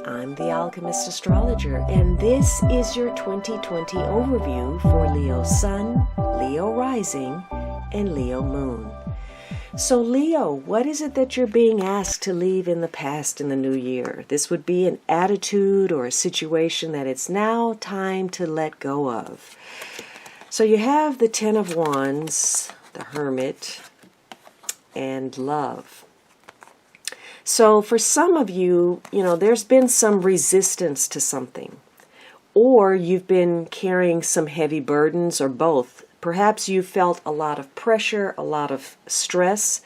I'm the Alchemist Astrologer, and this is your 2020 overview for Leo Sun, Leo Rising, and Leo Moon. So Leo, what is it that you're being asked to leave in the past in the new year? This would be an attitude or a situation that it's now time to let go of. So you have the Ten of Wands, the Hermit, and Love. So for some of you, there's been some resistance to something, or you've been carrying some heavy burdens, or both. Perhaps you felt a lot of pressure, a lot of stress,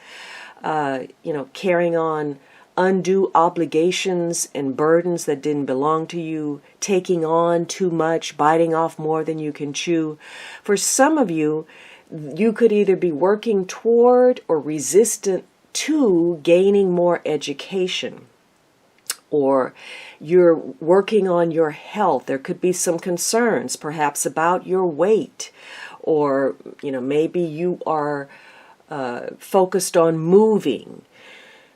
carrying on undue obligations and burdens that didn't belong to you, taking on too much, biting off more than you can chew. For some of you, you could either be working toward or resistant to gaining more education, or you're working on your health. There could be some concerns perhaps about your weight, or maybe you are focused on moving.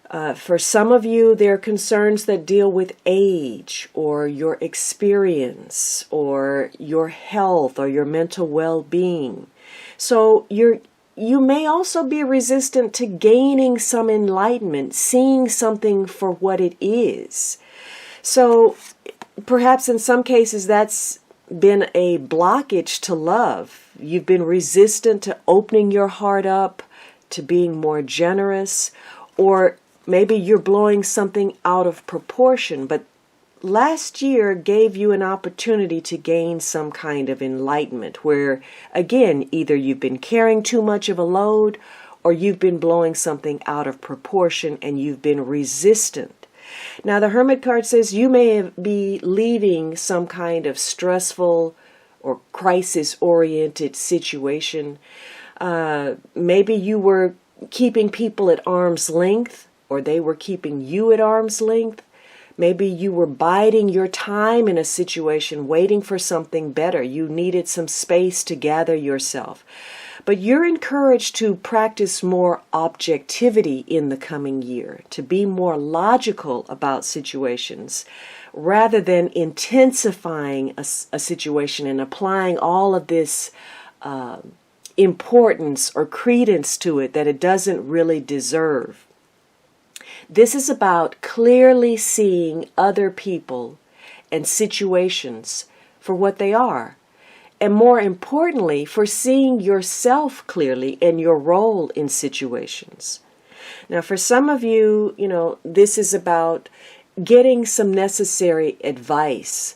For some of you, there are concerns that deal with age or your experience or your health or your mental well-being. So you may also be resistant to gaining some enlightenment, seeing something for what it is. So perhaps in some cases that's been a blockage to love. You've been resistant to opening your heart up, to being more generous, or maybe you're blowing something out of proportion, but last year gave you an opportunity to gain some kind of enlightenment where, again, either you've been carrying too much of a load or you've been blowing something out of proportion and you've been resistant. Now, the Hermit card says you may be leaving some kind of stressful or crisis-oriented situation. Maybe you were keeping people at arm's length, or they were keeping you at arm's length. Maybe you were biding your time in a situation, waiting for something better. You needed some space to gather yourself. But you're encouraged to practice more objectivity in the coming year, to be more logical about situations, rather than intensifying a situation and applying all of this importance or credence to it that it doesn't really deserve. This is about clearly seeing other people and situations for what they are, and more importantly, for seeing yourself clearly and your role in situations. Now, for some of you, this is about getting some necessary advice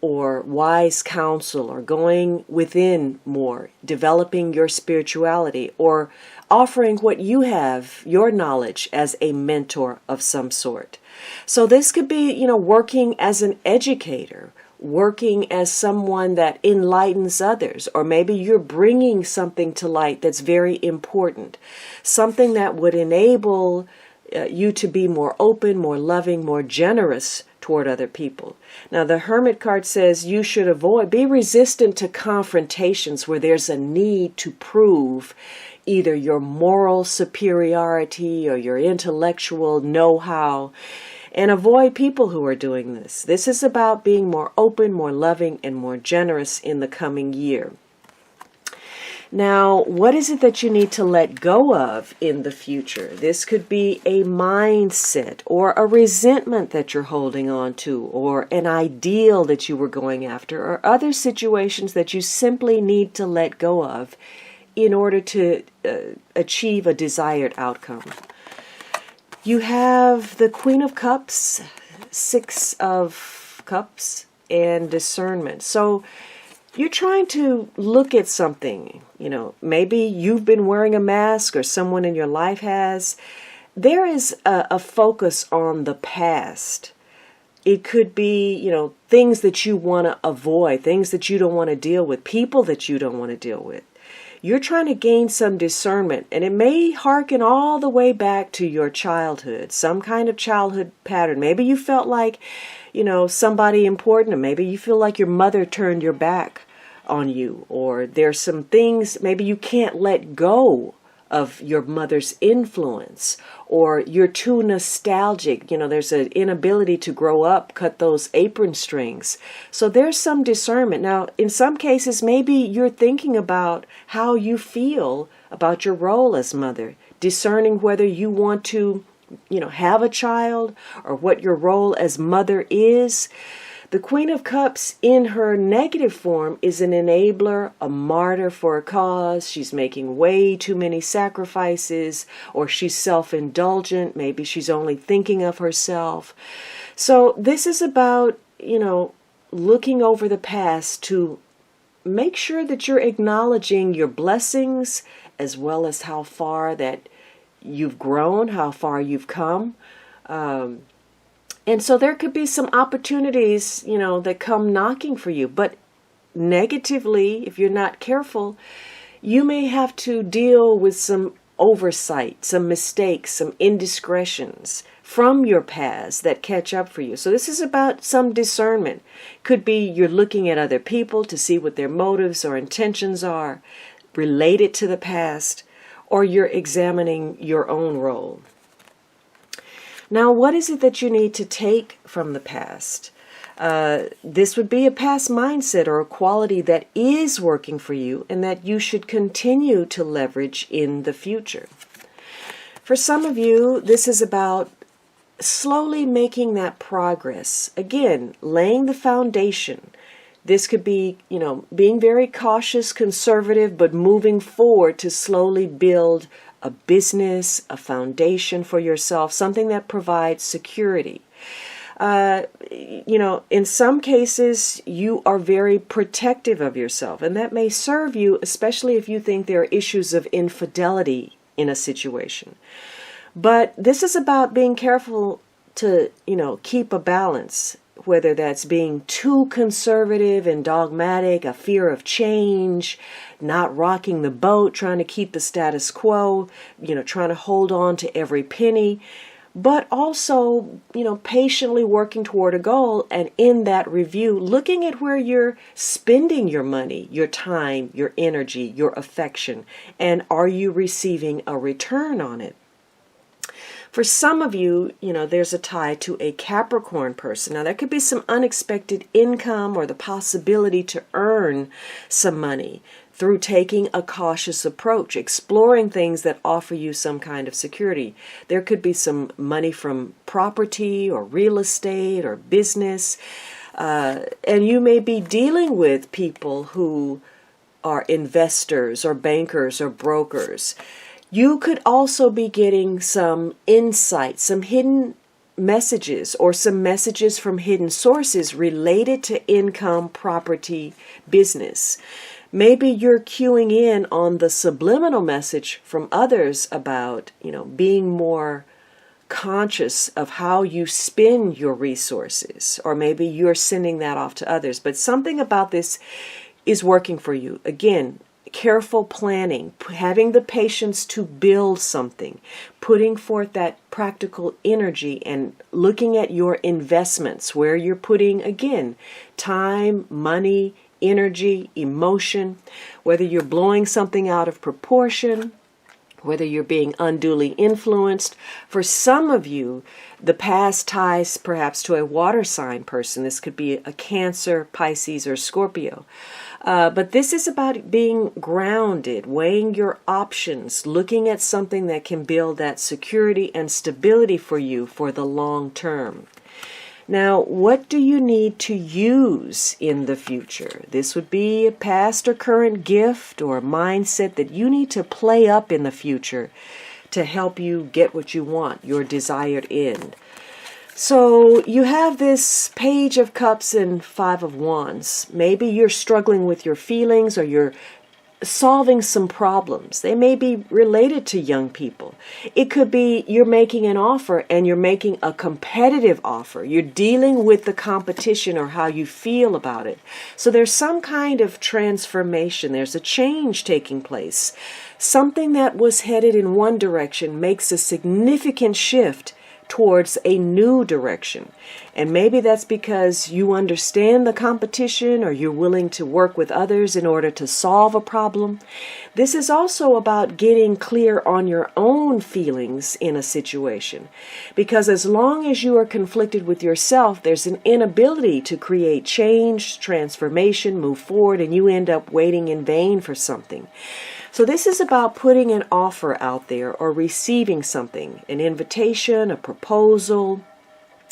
or wise counsel, or going within more, developing your spirituality, or offering what you have, your knowledge, as a mentor of some sort. So this could be, working as an educator, working as someone that enlightens others, or maybe you're bringing something to light that's very important, something that would enable you to be more open, more loving, more generous toward other people. Now, the Hermit card says you should be resistant to confrontations where there's a need to prove either your moral superiority or your intellectual know-how, and avoid people who are doing this. This is about being more open, more loving, and more generous in the coming year. Now, what is it that you need to let go of in the future? This could be a mindset or a resentment that you're holding on to, or an ideal that you were going after, or other situations that you simply need to let go of in order to achieve a desired outcome. You have the Queen of Cups, Six of Cups, and discernment. So you're trying to look at something, maybe you've been wearing a mask or someone in your life has. There is a focus on the past. It could be, things that you want to avoid, things that you don't want to deal with, people that you don't want to deal with. You're trying to gain some discernment, and it may harken all the way back to your childhood, some kind of childhood pattern. Maybe you felt like, somebody important, or maybe you feel like your mother turned your back on you, or there's some things maybe you can't let go of your mother's influence, or you're too nostalgic. There's an inability to grow up, cut those apron strings. So there's some discernment. Now, in some cases, maybe you're thinking about how you feel about your role as mother, discerning whether you want to, have a child, or what your role as mother is. The Queen of Cups in her negative form is an enabler, a martyr for a cause. She's making way too many sacrifices, or she's self-indulgent. Maybe she's only thinking of herself. So this is about, looking over the past to make sure that you're acknowledging your blessings as well as how far that you've grown, how far you've come. And so there could be some opportunities, that come knocking for you. But negatively, if you're not careful, you may have to deal with some oversight, some mistakes, some indiscretions from your past that catch up for you. So this is about some discernment. Could be you're looking at other people to see what their motives or intentions are related to the past, or you're examining your own role. Now, what is it that you need to take from the past? This would be a past mindset or a quality that is working for you and that you should continue to leverage in the future. For some of you, this is about slowly making that progress. Again, laying the foundation. This could be, being very cautious, conservative, but moving forward to slowly build a business, a foundation for yourself, something that provides security. In some cases, you are very protective of yourself, and that may serve you, especially if you think there are issues of infidelity in a situation. But this is about being careful to, keep a balance, whether that's being too conservative and dogmatic, a fear of change, not rocking the boat, trying to keep the status quo, trying to hold on to every penny, but also, patiently working toward a goal, and in that review, looking at where you're spending your money, your time, your energy, your affection, and are you receiving a return on it? For some of you, there's a tie to a Capricorn person. Now, there could be some unexpected income or the possibility to earn some money through taking a cautious approach, exploring things that offer you some kind of security. There could be some money from property or real estate or business. And you may be dealing with people who are investors or bankers or brokers. You could also be getting some insight, some hidden messages, or some messages from hidden sources related to income, property, business. Maybe you're cueing in on the subliminal message from others about, being more conscious of how you spend your resources, or maybe you're sending that off to others. But something about this is working for you. Again, careful planning, having the patience to build something, putting forth that practical energy and looking at your investments, where you're putting, again, time, money, energy, emotion, whether you're blowing something out of proportion, whether you're being unduly influenced. For some of you, the past ties perhaps to a water sign person. This could be a Cancer, Pisces, or Scorpio. But this is about being grounded, weighing your options, looking at something that can build that security and stability for you for the long term. Now, what do you need to use in the future? This would be a past or current gift or mindset that you need to play up in the future to help you get what you want, your desired end. So you have this Page of Cups and Five of Wands. Maybe you're struggling with your feelings, or you're solving some problems. They may be related to young people. It could be you're making an offer and you're making a competitive offer. You're dealing with the competition or how you feel about it. So there's some kind of transformation. There's a change taking place. Something that was headed in one direction makes a significant shift towards a new direction. And maybe that's because you understand the competition or you're willing to work with others in order to solve a problem. This is also about getting clear on your own feelings in a situation. Because as long as you are conflicted with yourself, there's an inability to create change, transformation, move forward, and you end up waiting in vain for something. So this is about putting an offer out there or receiving something, an invitation, a proposal,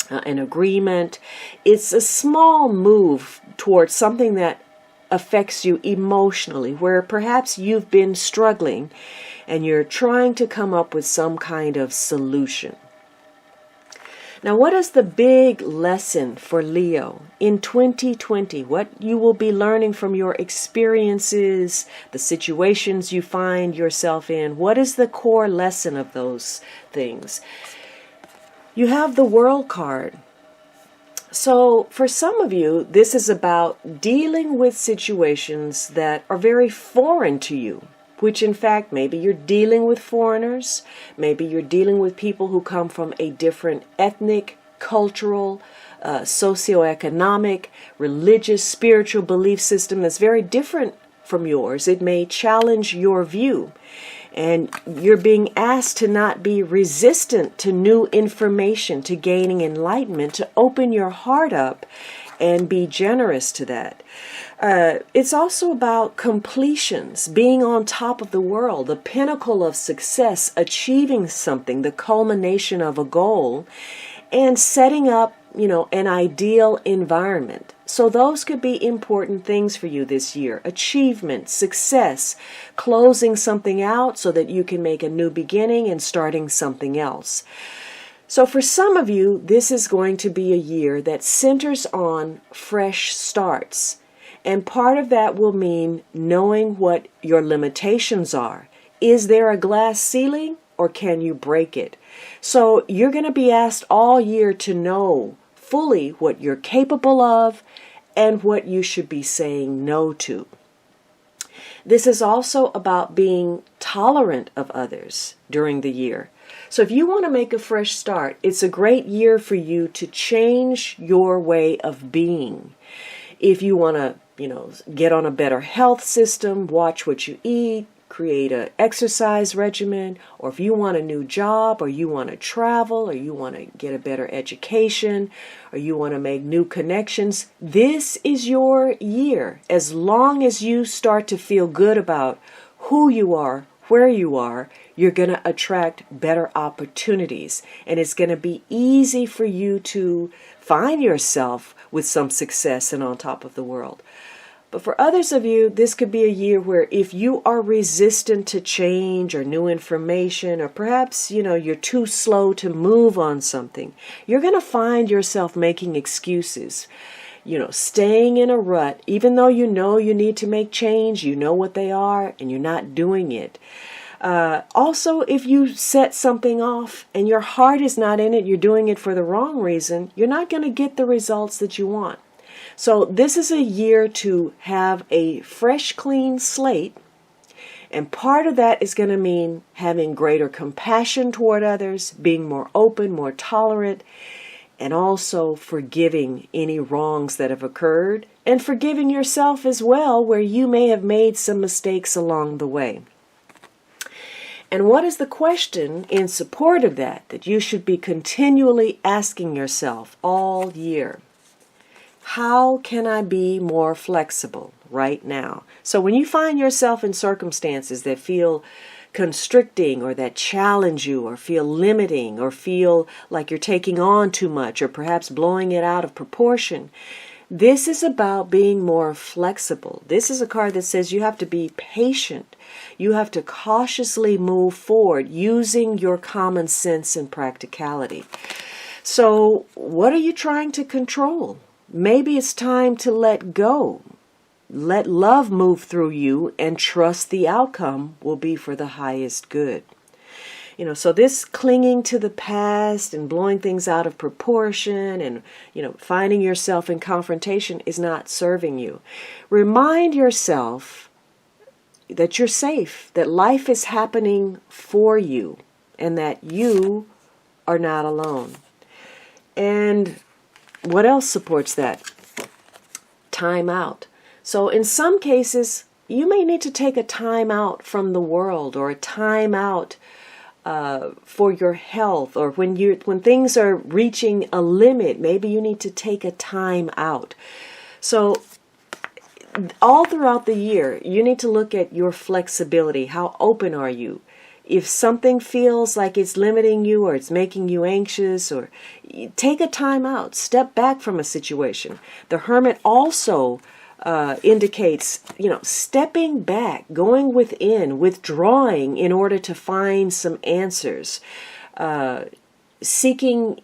an agreement. It's a small move towards something that affects you emotionally, where perhaps you've been struggling and you're trying to come up with some kind of solution. Now, what is the big lesson for Leo in 2020? What you will be learning from your experiences, the situations you find yourself in? What is the core lesson of those things? You have the World card. So for some of you, this is about dealing with situations that are very foreign to you, which in fact, maybe you're dealing with foreigners, maybe you're dealing with people who come from a different ethnic, cultural, socioeconomic, religious, spiritual belief system that's very different from yours. It may challenge your view. And you're being asked to not be resistant to new information, to gaining enlightenment, to open your heart up and be generous to that. It's also about completions, being on top of the world, the pinnacle of success, achieving something, the culmination of a goal, and setting up, an ideal environment. So those could be important things for you this year. Achievement, success, closing something out so that you can make a new beginning and starting something else. So for some of you, this is going to be a year that centers on fresh starts. And part of that will mean knowing what your limitations are. Is there a glass ceiling or can you break it? So you're going to be asked all year to know fully what you're capable of and what you should be saying no to. This is also about being tolerant of others during the year. So if you want to make a fresh start, it's a great year for you to change your way of being. If you want to, get on a better health system, watch what you eat, create an exercise regimen, or if you want a new job, or you want to travel, or you want to get a better education, or you want to make new connections, this is your year. As long as you start to feel good about who you are, where you are, you're going to attract better opportunities. And it's going to be easy for you to find yourself with some success and on top of the world. But for others of you, this could be a year where if you are resistant to change or new information, or perhaps, you're too slow to move on something, you're going to find yourself making excuses, staying in a rut, even though you know you need to make change, you know what they are, and you're not doing it. Also, if you set something off and your heart is not in it, you're doing it for the wrong reason, you're not going to get the results that you want. So this is a year to have a fresh, clean slate. And part of that is going to mean having greater compassion toward others, being more open, more tolerant, and also forgiving any wrongs that have occurred, and forgiving yourself as well, where you may have made some mistakes along the way. And what is the question in support of that you should be continually asking yourself all year? How can I be more flexible right now? So when you find yourself in circumstances that feel constricting or that challenge you or feel limiting or feel like you're taking on too much or perhaps blowing it out of proportion, this is about being more flexible. This is a card that says you have to be patient. You have to cautiously move forward using your common sense and practicality. So what are you trying to control? Maybe it's time to let go. Let love move through you and trust the outcome will be for the highest good. So this clinging to the past and blowing things out of proportion and, finding yourself in confrontation is not serving you. Remind yourself that you're safe, that life is happening for you, and that you are not alone. And what else supports that? Time out. So in some cases, you may need to take a time out from the world, or a time out for your health, or when things are reaching a limit, maybe you need to take a time out. So all throughout the year, you need to look at your flexibility. How open are you? If something feels like it's limiting you, or it's making you anxious, or take a time out, step back from a situation. The Hermit also indicates, stepping back, going within, withdrawing in order to find some answers, seeking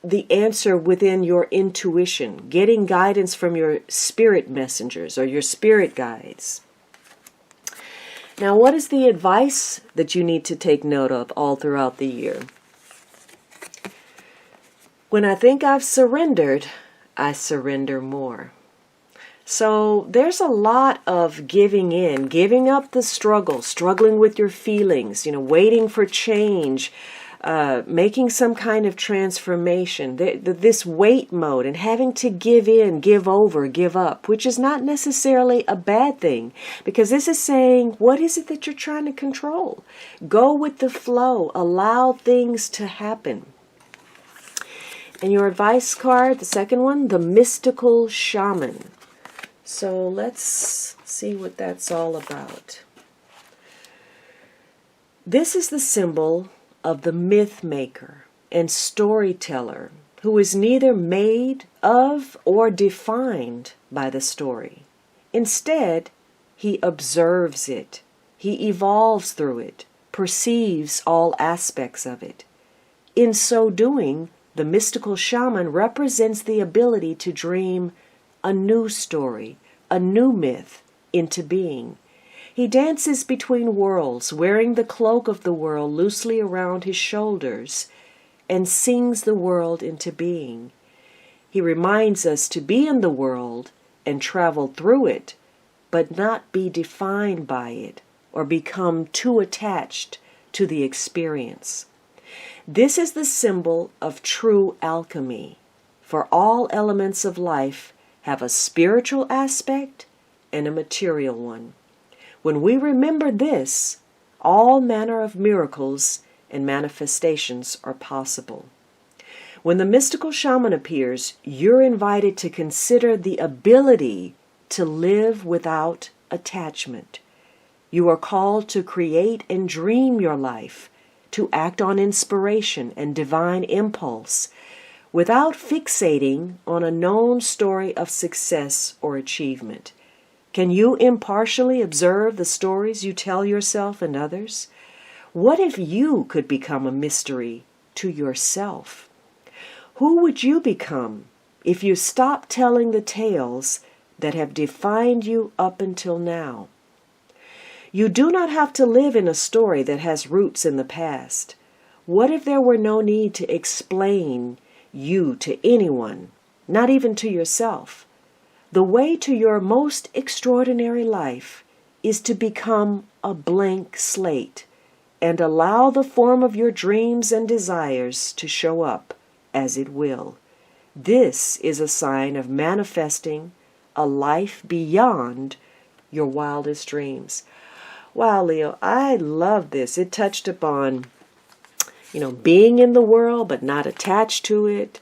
the answer within your intuition, getting guidance from your spirit messengers or your spirit guides. Now, what is the advice that you need to take note of all throughout the year? When I think I've surrendered, I surrender more. So there's a lot of giving in, giving up the struggle, struggling with your feelings, waiting for change, making some kind of transformation, this wait mode, and having to give in, give over, give up, which is not necessarily a bad thing, because this is saying, what is it that you're trying to control? Go with the flow, allow things to happen. And your advice card, the second one, the mystical shaman. So let's see what that's all about. This is the symbol of the myth maker and storyteller, who is neither made of or defined by the story. Instead, he observes it. He evolves through it, perceives all aspects of it. In so doing, the mystical shaman represents the ability to dream a new story, a new myth into being. He dances between worlds, wearing the cloak of the world loosely around his shoulders, and sings the world into being. He reminds us to be in the world and travel through it, but not be defined by it or become too attached to the experience. This is the symbol of true alchemy, for all elements of life have a spiritual aspect and a material one. When we remember this, all manner of miracles and manifestations are possible. When the mystical shaman appears, you're invited to consider the ability to live without attachment. You are called to create and dream your life, to act on inspiration and divine impulse, without fixating on a known story of success or achievement. Can you impartially observe the stories you tell yourself and others? What if you could become a mystery to yourself? Who would you become if you stopped telling the tales that have defined you up until now? You do not have to live in a story that has roots in the past. What if there were no need to explain you to anyone, not even to yourself? The way to your most extraordinary life is to become a blank slate and allow the form of your dreams and desires to show up as it will. This is a sign of manifesting a life beyond your wildest dreams. Wow, Leo, I love this. It touched upon, being in the world but not attached to it,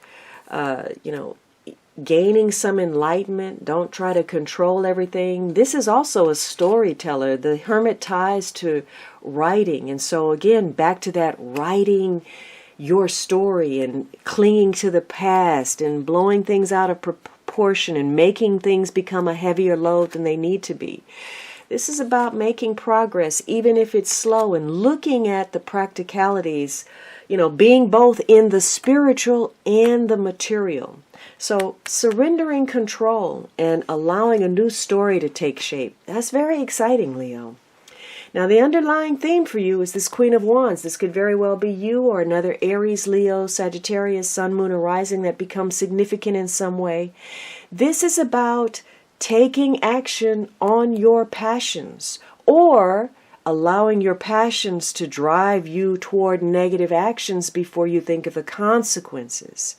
gaining some enlightenment. Don't try to control everything. This is also a storyteller. The Hermit ties to writing. And so again, back to that writing your story and clinging to the past and blowing things out of proportion and making things become a heavier load than they need to be. This is about making progress, even if it's slow, and looking at the practicalities, being both in the spiritual and the material. So surrendering control and allowing a new story to take shape. That's very exciting, Leo. Now, the underlying theme for you is this Queen of Wands. This could very well be you or another Aries, Leo, Sagittarius, Sun, Moon, or Rising that becomes significant in some way. This is about taking action on your passions or allowing your passions to drive you toward negative actions before you think of the consequences.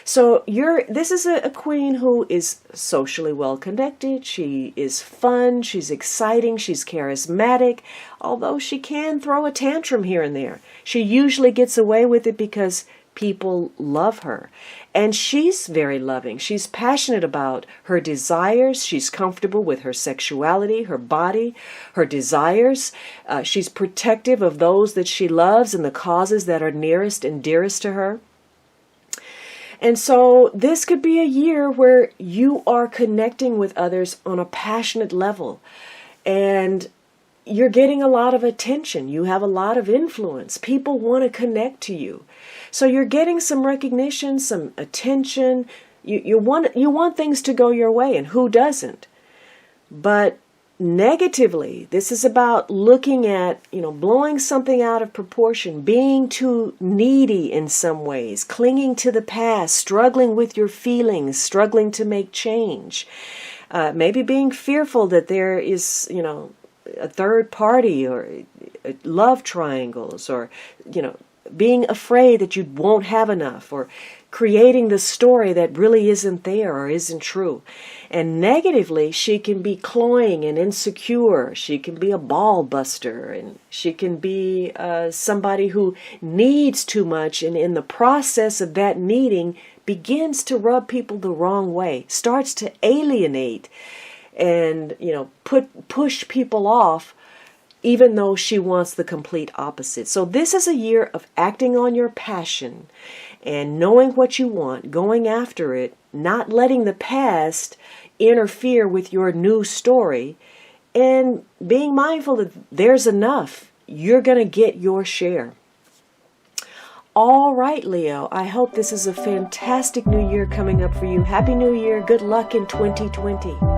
So this is a queen who is socially well connected. She is fun, she's exciting, she's charismatic, although she can throw a tantrum here and there. She usually gets away with it because people love her. And she's very loving. She's passionate about her desires. She's comfortable with her sexuality, her body, her desires. She's protective of those that she loves and the causes that are nearest and dearest to her. And so this could be a year where you are connecting with others on a passionate level. And you're getting a lot of attention. You have a lot of influence. People want to connect to you. So you're getting some recognition, some attention. You want things to go your way, and who doesn't? But negatively, this is about looking at, blowing something out of proportion, being too needy in some ways, clinging to the past, struggling with your feelings, struggling to make change. Maybe being fearful that there is, a third party or love triangles, or, being afraid that you won't have enough, or creating the story that really isn't there or isn't true. And negatively, she can be cloying and insecure. She can be a ball buster, and she can be somebody who needs too much, and in the process of that needing begins to rub people the wrong way, starts to alienate and push people off, even though she wants the complete opposite. So this is a year of acting on your passion and knowing what you want, going after it, not letting the past interfere with your new story, and being mindful that there's enough. You're going to get your share. All right, Leo, I hope this is a fantastic new year coming up for you. Happy New Year. Good luck in 2020.